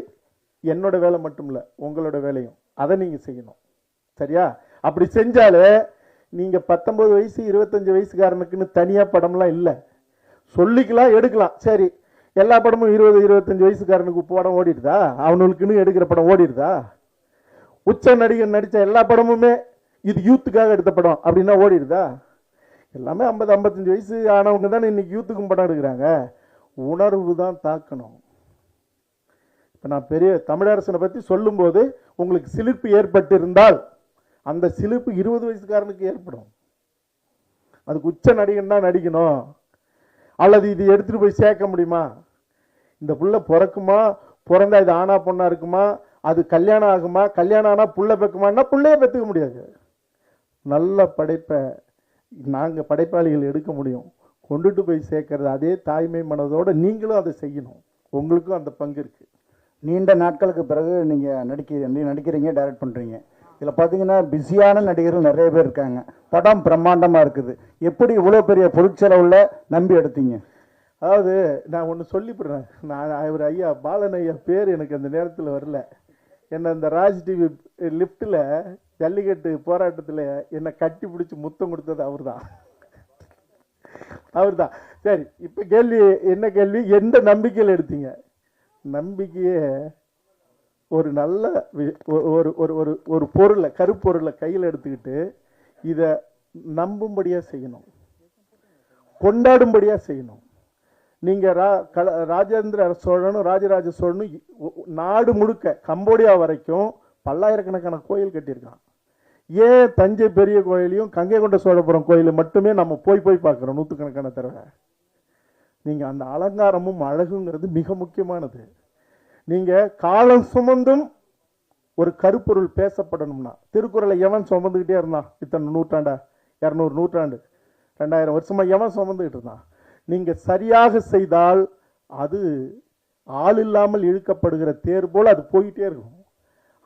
என்னோட வேலை மட்டும் இல்ல, உங்களோட வேலையும். அதை நீங்க செய்யணும். சரியா? அப்படி செஞ்சாலே நீங்க 19 வயசு 25 வயசுக்காரனுக்குன்னு தனியா படம்லாம் இல்லை, சொல்லிக்கலாம் எடுக்கலாம். சரி, எல்லா படமும் 20-25 வயசுக்காரனுக்கு படம் ஓடிடுதா? அவனுக்குன்னு எடுக்கிற படம் ஓடிடுதா? உச்ச நடிகர் நடிச்ச எல்லா படமுமே இது யூத்துக்காக எடுத்த படம் அப்படின்னா ஓடிடுதா? எல்லாமே 50-55 வயசு ஆனவங்க தானே இன்னைக்கு யூத்துக்கும் படம் எடுக்கிறாங்க. உணர்வு தான் தாக்கணும். இப்போ நான் பெரிய தமிழரசனை பற்றி சொல்லும்போது உங்களுக்கு சிலிர்ப்பு ஏற்பட்டு இருந்தால் அந்த சிலிர்ப்பு 20 வயசுக்காரனுக்கு ஏற்படும். அதுக்கு உச்ச நடிகன் தான் நடிக்கணும், அல்லது இது எடுத்துட்டு போய் சேர்க்க முடியுமா? இந்த புள்ள பிறக்குமா, பிறந்தா இது ஆனா பொண்ணா இருக்குமா, அது கல்யாணம் ஆகுமா, கல்யாணம் ஆனா புள்ள பெக்குமான்னா புள்ளையே பெற்றுக்க முடியாது. நல்ல படைப்பை நாங்க படைப்பாளிகள் எடுக்க முடியும், கொண்டுட்டு போய் சேர்க்கறது அதே தாய்மை மனதோட நீங்களும் அதை செய்யணும். உங்களுக்கும் அந்த பங்கு இருக்கு. நீண்ட நாட்களுக்கு பிறகு நீங்கள் நடிக்கிறீங்க, டைரக்ட் பண்ணுறீங்க. இதில் பார்த்தீங்கன்னா பிஸியான நடிகர்கள் நிறைய பேர் இருக்காங்க, படம் பிரம்மாண்டமாக இருக்குது. எப்படி இவ்வளோ பெரிய பொருட்செலவில் நம்பி எடுத்தீங்க? அதாவது நான் ஒன்று சொல்லிவிடுறேன். நான் அவர் ஐயா பாலன் ஐயா பேர் எனக்கு அந்த நேரத்தில் வரல. என்னை இந்த ராஜ் டிவி லிஃப்டில் ஜல்லிக்கட்டு போராட்டத்தில் என்னை கட்டி பிடிச்சி முத்தம் கொடுத்தது அவர் தான். சரி, இப்போ கேள்வி என்ன கேள்வி? எந்த நம்பிக்கையில் எடுத்தீங்க? நம்பிக்கையே ஒரு நல்ல ஒரு பொருளை, கருப்பொருளை கையில் எடுத்துக்கிட்டு இதை நம்பும்படியாக செய்யணும், கொண்டாடும்படியாக செய்யணும். நீங்கள் ராஜேந்திர சோழனும் ராஜராஜ சோழனும் நாடு முழுக்க கம்போடியா வரைக்கும் பல்லாயிரக்கணக்கான கோயில் கட்டியிருக்கான். ஏன் தஞ்சை பெரிய கோயிலையும் கங்கை கொண்ட சோழபுரம் கோயிலும் மட்டுமே நம்ம போய் பார்க்குறோம் நூற்றுக்கணக்கான தடவை? நீங்கள் அந்த அலங்காரமும் அழகுங்கிறது மிக முக்கியமானது. நீங்கள் காலம் சுமந்தும் ஒரு கருப்பொருள் பேசப்படணும்னா, திருக்குறளை எவன் சுமந்துக்கிட்டே இருந்தான்? இத்தனை நூற்றாண்டா, 200 நூற்றாண்டு, 2000 வருஷமா எவன் சுமந்துக்கிட்டு இருந்தான்? நீங்கள் சரியாக செய்தால் அது ஆள் இல்லாமல் இழுக்கப்படுகிற தேர் போல் அது போயிட்டே இருக்கும்.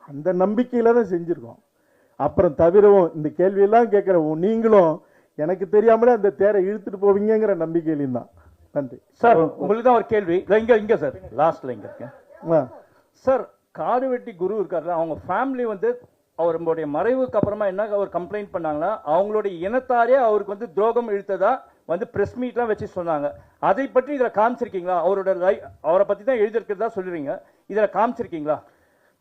அந்த நம்பிக்கையில தான் செஞ்சிருக்கோம். அப்புறம் தவிரவும் இந்த கேள்வியெல்லாம் கேட்குறவும் நீங்களும் எனக்கு தெரியாமலே அந்த தேரை இழுத்துட்டு போவீங்கிற நம்பிக்கையிலையும் தான். நன்றி சார். உங்களுக்கு தான் ஒரு கேள்வி. இங்க சார், லாஸ்ட்ல இங்க இருக்கேன் ஆ. சார். காடுவெட்டி குரு இருக்காருல்ல, அவங்க ஃபேமிலி வந்து அவருடைய மறைவுக்கு அப்புறமா என்ன அவர் கம்ப்ளைண்ட் பண்ணாங்கன்னா, அவங்களுடைய இனத்தாரே அவருக்கு வந்து துரோகம் இழுத்ததா வந்து பிரஸ் மீட்லாம் வச்சு சொன்னாங்க. அதை பற்றி இதுல காமிச்சிருக்கீங்களா? அவரை பத்தி தான் எழுதியிருக்கிறதா சொல்லுறீங்க, இதுல காமிச்சிருக்கீங்களா?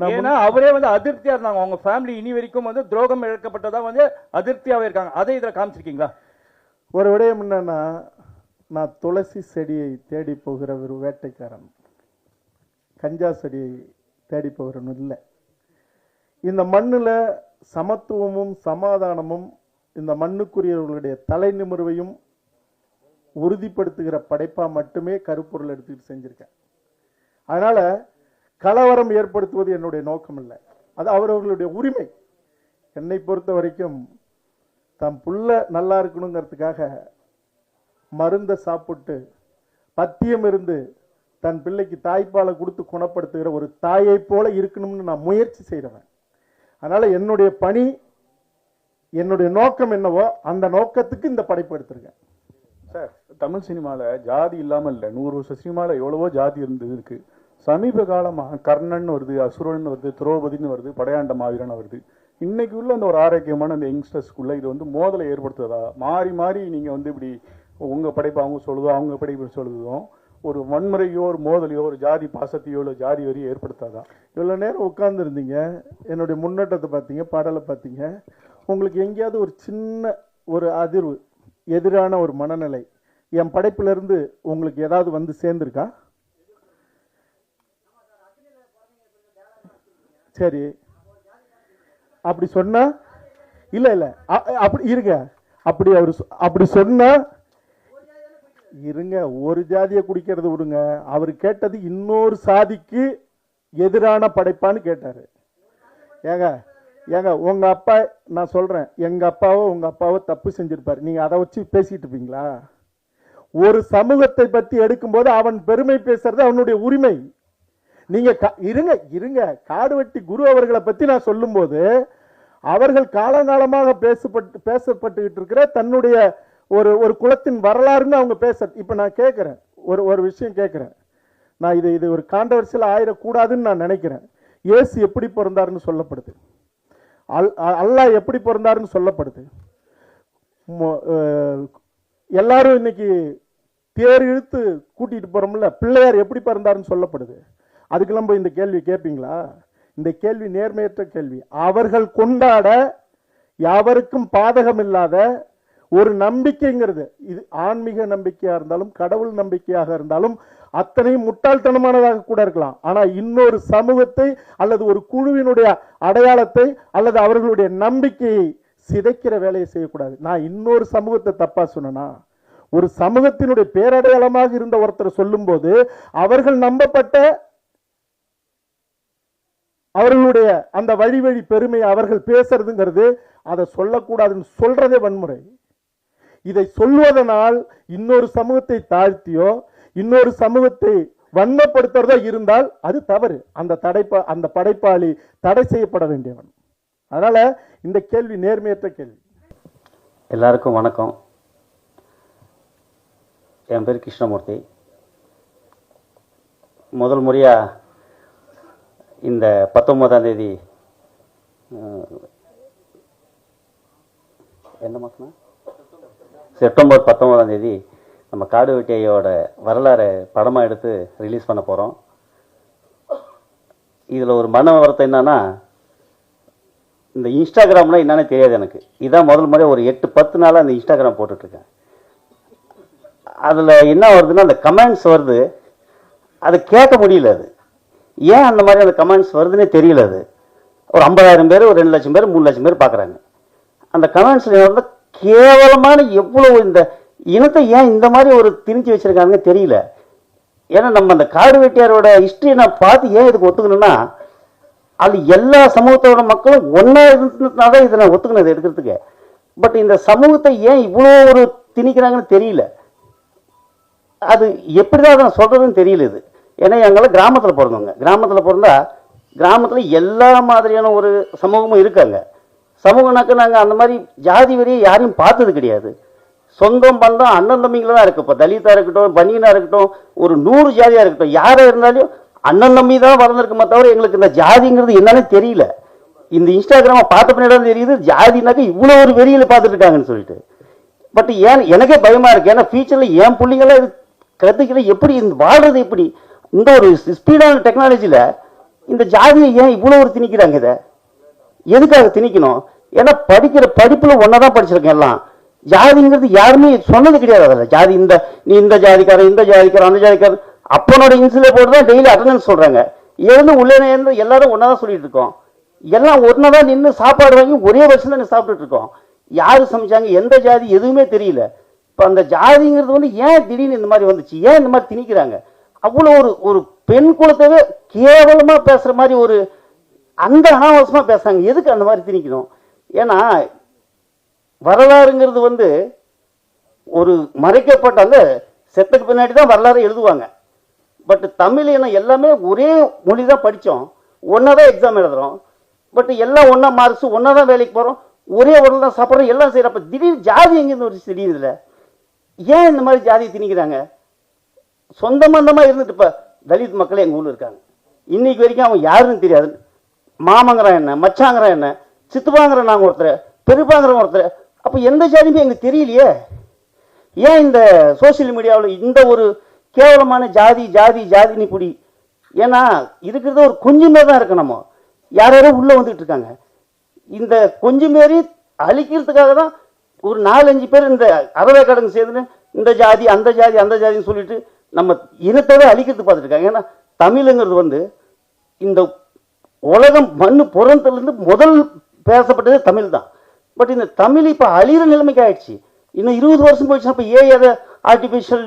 ஏன்னா அவரே வந்து அதிருப்தியா இருந்தாங்க, அவங்க ஃபேமிலி இனி வரைக்கும் வந்து துரோகம் இழக்கப்பட்டதா வந்து அதிருப்தியாவே இருக்காங்க. அதை இதுல காமிச்சிருக்கீங்களா? ஒரு விடயம் என்னன்னா, நான் துளசி செடியை தேடி போகிற ஒரு வேட்டைக்காரன், கஞ்சா செடியை தேடி போகிறவன் இல்லை. இந்த மண்ணில் சமத்துவமும் சமாதானமும் இந்த மண்ணுக்குரியவர்களுடைய தலை நிமிர்வையும் உறுதிப்படுத்துகிற படைப்பா மட்டுமே கருப்பொருள் எடுத்துக்கிட்டு செஞ்சிருக்கேன். அதனால கலவரம் ஏற்படுத்துவது என்னுடைய நோக்கம் இல்லை, அது அவரவர்களுடைய உரிமை. என்னை பொறுத்த வரைக்கும் தம் புள்ள நல்லா இருக்கணுங்கிறதுக்காக மருந்தை சாப்பிட்டு பத்தியம் இருந்து தன் பிள்ளைக்கு தாய்ப்பாலை கொடுத்து குணப்படுத்துகிற ஒரு தாயை போல இருக்கணும்னு நான் முயற்சி செய்கிறவன். அதனால என்னுடைய பணி, என்னுடைய நோக்கம் என்னவோ அந்த நோக்கத்துக்கு இந்த படைப்பு எடுத்திருக்கேன். சார், தமிழ் சினிமாவில் ஜாதி இல்லாமல் இல்லை. 100 வருஷ சினிமாவில் எவ்வளவோ ஜாதி இருக்கு. சமீப காலமாக கர்ணன் வருது, அசுரன் வருது, திரௌபதினு வருது, படையாண்ட மாவீரன் வருது. இன்னைக்கு உள்ள அந்த ஒரு ஆரோக்கியமான அந்த யங்ஸ்டர்ஸ்குள்ள இது வந்து மோதலை ஏற்படுத்துவதா? மாறி மாறி நீங்கள் வந்து இப்படி உங்கள் படைப்பு அவங்க சொல்லுதோ, அவங்க படைப்பு சொல்லுதும், ஒரு வன்முறையோ ஒரு மோதலையோ ஒரு ஜாதி பாசத்தையோ இல்லை ஜாதி வரியை ஏற்படுத்தாதான்? இவ்வளோ நேரம் உட்கார்ந்துருந்தீங்க, என்னுடைய முன்னேற்றத்தை பார்த்தீங்க, பாடலை பார்த்தீங்க. உங்களுக்கு எங்கேயாவது ஒரு சின்ன ஒரு அதிர்வு, எதிரான ஒரு மனநிலை என் படைப்பிலிருந்து உங்களுக்கு ஏதாவது வந்து சேர்ந்துருக்கா? சரி, அப்படி சொன்னா இல்ல இல்ல அப்படி இருங்க, அப்படி அவரு அப்படி சொன்னா இருங்க, ஒரு ஜாதியை குடிக்கிறது விடுங்க. அவர் கேட்டது இன்னொரு சாதிக்கு எதிரான படைப்பான்னு கேட்டாரு. ஏங்க ஏங்க உங்க அப்பா, நான் சொல்றேன், எங்க அப்பாவோ உங்க அப்பாவோ தப்பு செஞ்சிருப்பாரு, நீங்க அதை வச்சு பேசிட்டு இருப்பீங்களா? ஒரு சமூகத்தை பத்தி எடுக்கும்போது அவன் பெருமை பேசுறது அவனுடைய உரிமை. நீங்க இருங்க இருங்க, காடுவெட்டி குரு அவர்களை பத்தி நான் சொல்லும் போது அவர்கள் காலங்காலமாக பேசப்பட்டுக்கிட்டு இருக்கிற தன்னுடைய ஒரு குலத்தின் வரலாறுன்னு அவங்க இப்ப நான் கேட்கிறேன், ஒரு விஷயம் கேட்கிறேன். நான் இது ஒரு கான்ட்ரவர்சியல் ஆயிடக்கூடாதுன்னு நான் நினைக்கிறேன். இயேசு எப்படி பிறந்தாருன்னு சொல்லப்படுது, அல்லாஹ் எப்படி பிறந்தாருன்னு சொல்லப்படுது. எல்லாரும் இன்னைக்கு தேர் இழுத்து கூட்டிட்டு போறோம்ல, பிள்ளையார் எப்படி பிறந்தாருன்னு சொல்லப்படுது. அதுக்கெல்லாம் போய் இந்த கேள்வி கேட்பீங்களா? இந்த கேள்வி நேர்மையற்ற கேள்வி. அவர்கள் கொண்டாட யாவருக்கும் பாதகம் இல்லாத ஒரு நம்பிக்கைங்கிறது, இது ஆன்மீக நம்பிக்கையா இருந்தாலும் கடவுள் நம்பிக்கையாக இருந்தாலும் அத்தனையும் முட்டாள்தனமானதாக கூட இருக்கலாம். ஆனா இன்னொரு சமூகத்தை அல்லது ஒரு குழுவினுடைய அடையாளத்தை அல்லது அவர்களுடைய நம்பிக்கையை சிதைக்கிற வேலையை செய்யக்கூடாது. நான் இன்னொரு சமூகத்தை தப்பா சொன்னா, ஒரு சமூகத்தினுடைய பேரடையாளமாக இருந்த ஒருத்தர் சொல்லும் போது அவர்கள் நம்பப்பட்ட அவர்களுடைய அந்த வழி பெருமையை அவர்கள் பேசுறதுங்கிறது, அதை சொல்லக்கூடாதுன்னு சொல்றதே வன்முறை. இதை சொல்வதனால் இன்னொரு சமூகத்தை தாழ்த்தியோ இன்னொரு சமூகத்தை வன்மப்படுத்துறதோ இருந்தால் அது தவறு. அந்த படைப்பாளி தடை செய்யப்பட வேண்டியவன். அதனால இந்த கேள்வி நேர்மையற்ற கேள்வி. எல்லாருக்கும் வணக்கம். என் பேர் கிருஷ்ணமூர்த்தி. முதல் முறையா இந்த 19ஆம் தேதி என்ன மாசம், செப்டம்பர் 19ஆம் தேதி நம்ம காடுவெட்டியோட வரலாறு படமாக எடுத்து ரிலீஸ் பண்ண போகிறோம். இதில் ஒரு மன வருத்தம் என்னன்னா, இந்த இன்ஸ்டாகிராம்லாம் என்னன்னு தெரியாது எனக்கு. இதான் முதல் முறை ஒரு 8-10 நாளாக அந்த இன்ஸ்டாகிராம் போட்டுட்ருக்கேன். அதில் என்ன வருதுன்னா, அந்த கமெண்ட்ஸ் வருது, அதை கேட்க முடியல. அது ஏன் அந்த மாதிரி அந்த கமெண்ட்ஸ் வருதுன்னே தெரியல. அது ஒரு 50,000 பேர், ஒரு 2 லட்சம் பேர், 3 லட்சம் பேர் பார்க்குறாங்க. அந்த கமெண்ட்ஸில் வந்து கேவலமான எவ்வளவு இந்த இனத்தை ஏன் இந்த மாதிரி ஒரு திணிச்சு வச்சிருக்காங்க தெரியல. ஏன்னா நம்ம அந்த காடுவெட்டியாரோட ஹிஸ்டரியை நான் பார்த்து ஏன் இதுக்கு ஒத்துக்கணும்னா, அது எல்லா சமூகத்தோட மக்களும் ஒன்றா இருந்ததுனால இதை நான் ஒத்துக்கணும் இதை எடுக்கிறதுக்கு. பட் இந்த சமூகத்தை ஏன் இவ்வளோ ஒரு திணிக்கிறாங்கன்னு தெரியல. அது எப்படிதான் அதை நான் சொல்றதுன்னு தெரியல. இது ஏன்னா எங்களால் கிராமத்தில் பிறந்தவங்க, கிராமத்தில் பிறந்தா கிராமத்தில் எல்லா மாதிரியான ஒரு சமூகமும் இருக்காங்க. சமூகனாக்க நாங்கள் அந்த மாதிரி ஜாதி வரியை யாரையும் பார்த்தது கிடையாது. சொந்தம் பந்தம் அண்ணன் தம்பிங்கள தான் இருக்கு. இப்போ தலிதா இருக்கட்டும், பனியனா இருக்கட்டும், ஒரு 100 ஜாதியாக இருக்கட்டும், யாராக இருந்தாலும் அண்ணன் தம்பி தான் வளர்ந்துருக்குமே தவிர எங்களுக்கு இந்த ஜாதிங்கிறது என்னன்னு தெரியல. இந்த இன்ஸ்டாகிராமை பார்த்த பின்னாடி தெரியுது ஜாதினாக்க இவ்வளோ ஒரு வெளியில் பார்த்துட்டு இருக்காங்கன்னு சொல்லிட்டு. பட் ஏன் எனக்கே பயமா இருக்கு. ஏன்னா ஃபியூச்சரில் என் பிள்ளைங்களாம் இது கற்றுக்கிற எப்படி இந்த வாழ்றது, எப்படி இந்த ஒரு ஸ்பீடான டெக்னாலஜியில் இந்த ஜாதியை ஏன் இவ்வளோ ஒரு திணிக்கிறாங்க? இதை எதுக்காக திணிக்கணும்? ஏன்னா படிக்கிற படிப்பில் ஒன்றா தான் படிச்சிருக்கேன். எல்லாம் ஜாதிங்கிறது யாருமே சொன்னது கிடையாது. அதில் ஜாதி இந்த நீ இந்த ஜாதிக்காரன் இந்த ஜாதிக்காரன் அந்த ஜாதிக்காரன் அப்பனோட இன்சிலே போட்டு தான் டெய்லி அட்டண்டன்ஸ் சொல்கிறாங்க. எழுந்து உள்ளே இருந்து எல்லாரும் ஒன்றா தான் சொல்லிட்டு இருக்கோம். எல்லாம் ஒன்றா தான் நின்று சாப்பாடு வாங்கி ஒரே வருஷம் தான் சாப்பிட்டுட்டு இருக்கோம். யார் சமைச்சாங்க, எந்த ஜாதி எதுவுமே தெரியல. இப்போ அந்த ஜாதிங்கிறது வந்து ஏன் திடீர்னு இந்த மாதிரி வந்துச்சு, ஏன் இந்த மாதிரி திணிக்கிறாங்க? அவ்வளோ ஒரு பெண் குலத்தவே கேவலமாக பேசுகிற மாதிரி ஒரு அந்த அனாவசியமாக பேசுகிறாங்க. எதுக்கு அந்த மாதிரி திணிக்கணும்? ஏன்னா வரலாறுங்கிறது வந்து ஒரு மறைக்கப்பட்ட அந்த செத்துக்கு பின்னாடி தான் வரலாறு எழுதுவாங்க. பட் தமிழ் இனம் எல்லாமே ஒரே மொழி தான் படித்தோம், ஒன்றா தான் எக்ஸாம் எழுதுகிறோம். பட் எல்லாம் ஒன்றா மார்க்ஸ், ஒன்றா தான் வேலைக்கு போகிறோம், ஒரே உடல் தான் சாப்பிட்றோம், எல்லாம் செய்கிறப்ப திடீர்னு ஜாதி எங்கேருந்து ஒரு திடீர்னு இதில் ஏன் இந்த மாதிரி ஜாதியை திணிக்கிறாங்க? சொந்த மந்தமாக இருந்துட்டு இப்போ தலித் மக்களே எங்கள் ஊரில் இருக்காங்க. இன்னைக்கு வரைக்கும் அவன் யாருன்னு தெரியாது. மாமங்கிறான் என்ன, மச்சாங்கிறான் என்ன, சித்துப்பாங்கிற நாங்கள் ஒருத்தர், பெருப்பாங்கிறவங்க ஒருத்தர். அப்போ எந்த ஜாதியுமே எங்களுக்கு தெரியலையே. ஏன் இந்த சோசியல் மீடியாவில் இந்த ஒரு கேவலமான ஜாதி ஜாதி ஜாதினி பிடி? ஏன்னா இருக்கிறது ஒரு கொஞ்சம் பேர் தான் இருக்கு. நம்ம யார் யாரோ உள்ளே வந்துட்டு இருக்காங்க. இந்த கொஞ்சம் பேரை அழிக்கிறதுக்காக தான் ஒரு 4-5 பேர் இந்த அறவை கடங்கு சேர்ந்து இந்த ஜாதி அந்த ஜாதி அந்த ஜாதின்னு சொல்லிட்டு நம்ம இனத்தவே அழிக்கிறது பார்த்துட்டு இருக்காங்க. ஏன்னா தமிழுங்கிறது வந்து இந்த உலகம் மண்ணு புறத்துலேருந்து முதல் பேசப்பட்டதே தமிழ் தான். பட் இந்த தமிழ் இப்போ அழிகிற நிலைமைக்கு ஆயிடுச்சு. இன்னும் 20 வருஷம் போயிடுச்சுன்னா இப்போ அதை ஆர்டிஃபிஷியல்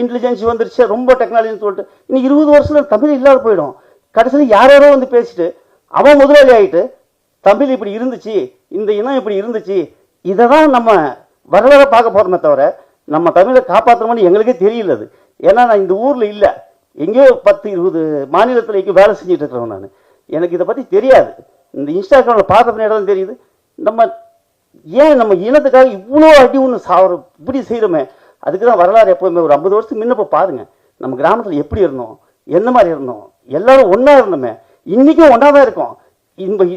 இன்டெலிஜென்ஸ் வந்துருச்சு, ரொம்ப டெக்னாலஜின்னு சொல்லிட்டு இன்னும் 20 வருஷத்துல தமிழ் இல்லாத போயிடும். கடைசியில் யாரோ வந்து பேசிட்டு அவன் முதலாளி ஆகிட்டு தமிழ் இப்படி இருந்துச்சு, இந்த இனம் இப்படி இருந்துச்சு, இதை தான் நம்ம வரலாறு பார்க்க போகிறோமே தவிர நம்ம தமிழை காப்பாற்றணும்னு எங்களுக்கே தெரியல. அது ஏன்னா நான் இந்த ஊரில் இல்லை, எங்கேயோ 10-20 மாநிலத்தில் எங்கேயோ வேலை செஞ்சுட்டு இருக்கிறவன் நான். எனக்கு இதை பற்றி தெரியாது. இந்த இன்ஸ்டாகிராமில் பார்த்த பின்னாடி தான் தெரியுது நம்ம ஏன் நம்ம இனத்துக்காக இவ்வளோ அடி ஒன்று சாவரம் இப்படி செய்கிறோமே. அதுக்கு தான் வரலாறு எப்போவுமே ஒரு 50 வருஷத்துக்கு முன்னப்போ பாருங்கள் நம்ம கிராமத்தில் எப்படி இருந்தோம், எந்த மாதிரி இருந்தோம், எல்லாரும் ஒன்றா இருந்தோமே. இன்றைக்கும் ஒன்றா தான் இருக்கோம்.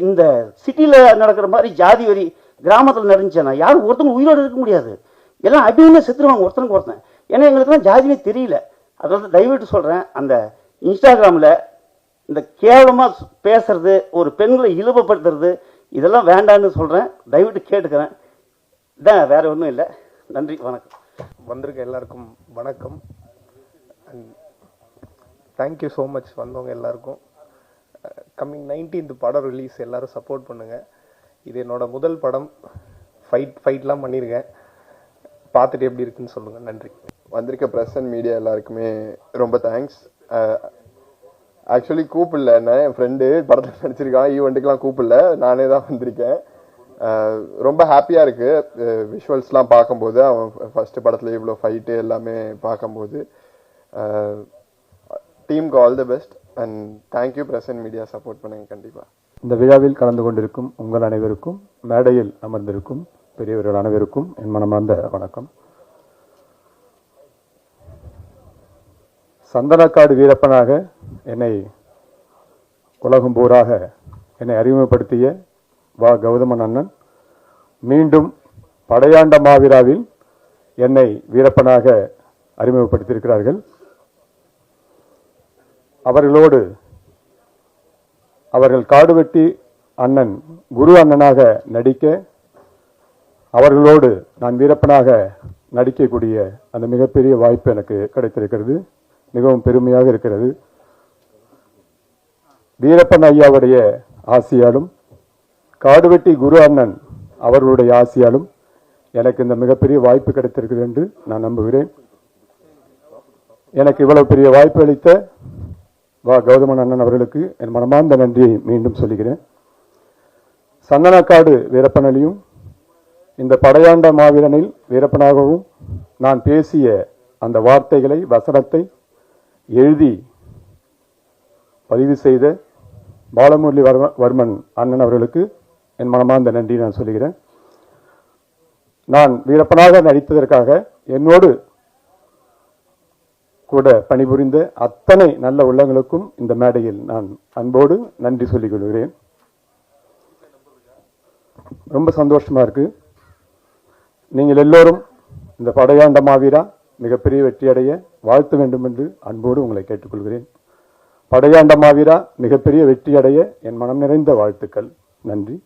இந்த சிட்டியில் நடக்கிற மாதிரி ஜாதி வரி கிராமத்தில் நடந்துச்சுன்னா யாரும் ஒருத்தவங்க உயிரோடு இருக்க முடியாது. எல்லாம் அடி ஒன்று செத்துருவாங்க ஒருத்தனுக்கு ஒருத்தன். ஏன்னா எங்களுக்குலாம் ஜாதியே தெரியல. அதாவது தயவுட்டு சொல்கிறேன், அந்த இன்ஸ்டாகிராமில் இந்த கேவலமாக பேசுறது, ஒரு பெண்களை இழிவுபடுத்துறது, இதெல்லாம் வேண்டான்னு சொல்கிறேன். தயவுட்டு கேட்டுக்கிறேன். இதான் வேற ஒன்றும் இல்லை. நன்றி, வணக்கம். வந்திருக்க எல்லாருக்கும் வணக்கம். அண்ட் தேங்க்யூ ஸோ மச் வந்தவங்க எல்லாருக்கும். கம்மிங் 19th படம் ரிலீஸ், எல்லாரும் சப்போர்ட் பண்ணுங்கள். இது என்னோட முதல் படம். ஃபைட்லாம் பண்ணியிருக்கேன். பார்த்துட்டு எப்படி இருக்குன்னு சொல்லுங்கள். நன்றி. வந்திருக்க ப்ரெஸ் அண்ட் மீடியா எல்லாருக்குமே ரொம்ப தேங்க்ஸ். ஆக்சுவலி கூப்பிடல, என்ன என் ஃப்ரெண்டு படத்தில் நடிச்சிருக்கான், ஈவெண்ட்டுக்கெலாம் கூப்பிடல, நானே தான் வந்திருக்கேன். ரொம்ப ஹாப்பியாக இருக்குது விஷுவல்ஸ்லாம் பார்க்கும்போது. அவன் ஃபஸ்ட்டு படத்தில் இவ்வளோ ஃபைட்டு எல்லாமே பார்க்கும்போது. டீமுக்கு all the best and thank you press and media support பண்ணுங்க கண்டிப்பாக. இந்த விழாவில் கலந்து கொண்டிருக்கும் உங்கள் அனைவருக்கும், மேடையில் அமர்ந்திருக்கும் பெரியவர்கள் அனைவருக்கும் என் மனமார்ந்த வணக்கம். சந்தனக்காடு வீரப்பனாக என்னை உலகம் பூராக என்னை அறிமுகப்படுத்திய வா கௌதமன் அண்ணன் மீண்டும் படையாண்ட மாவீராவில் என்னை வீரப்பனாக அறிமுகப்படுத்தியிருக்கிறார்கள். அவர்களோடு அவர்கள் காடுவெட்டி அண்ணன் குரு அண்ணனாக நடிக்க, அவர்களோடு நான் வீரப்பனாக நடிக்கக்கூடிய அந்த மிகப்பெரிய வாய்ப்பு எனக்கு கிடைத்திருக்கிறது. மிகவும் பெருமையாக இருக்கிறது. வீரப்பன் ஐயாவுடைய ஆசியாலும் காடுவெட்டி குரு அண்ணன் அவர்களுடைய ஆசியாலும் எனக்கு இந்த மிகப்பெரிய வாய்ப்பு கிடைத்திருக்கிறது என்று நான் நம்புகிறேன். எனக்கு இவ்வளவு பெரிய வாய்ப்பு அளித்த வா கௌதமன் அண்ணன் அவர்களுக்கு என் மனமார்ந்த நன்றியை மீண்டும் சொல்லுகிறேன். சந்தனக்காடு வீரப்பனிலையும் இந்த படையாண்ட மாவீரனில் வீரப்பனாகவும் நான் பேசிய அந்த வார்த்தைகளை, வசனத்தை எழுதி பதிவு செய்த பாலமுரளி வர்மன் அண்ணன் அவர்களுக்கு என் மனமார்ந்த நன்றி நான் சொல்லுகிறேன். நான் வீரப்பனாக நடித்ததற்காக என்னோடு கூட பணிபுரிந்த அத்தனை நல்ல உள்ளங்களுக்கும் இந்த மேடையில் நான் அன்போடு நன்றி சொல்லிக் கொள்கிறேன். ரொம்ப சந்தோஷமா இருக்கு. நீங்கள் எல்லோரும் இந்த படையாண்ட மாவீரா மிகப்பெரிய வெற்றியடைய வாழ்த்த வேண்டும் என்று அன்போடு உங்களை கேட்டுக்கொள்கிறேன். படையாண்ட மாவீரா மிகப்பெரிய வெற்றியடைய என் மனம் நிறைந்த வாழ்த்துக்கள். நன்றி.